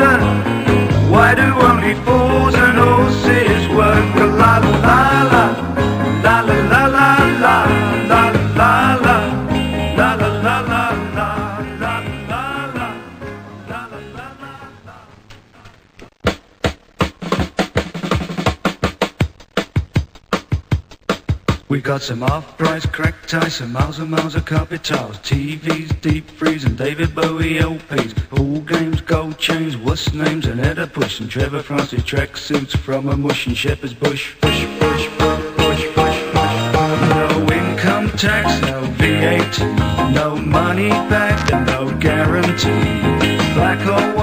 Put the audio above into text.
reason. Why do only fools and horses work? La la la la, la la la la la, la la la, la la la la, la la la la. We got some off-price crack ties, some miles and miles of carpet tiles, TVs, deep freeze and David Bowie LPs, pool games, gold chains, wuss names and header push, and Trevor Francis track suits from a mush and Shepherd's Bush. Push, push, push, push, push, push. No income tax, no VAT, no money back and no guarantee. Black or white.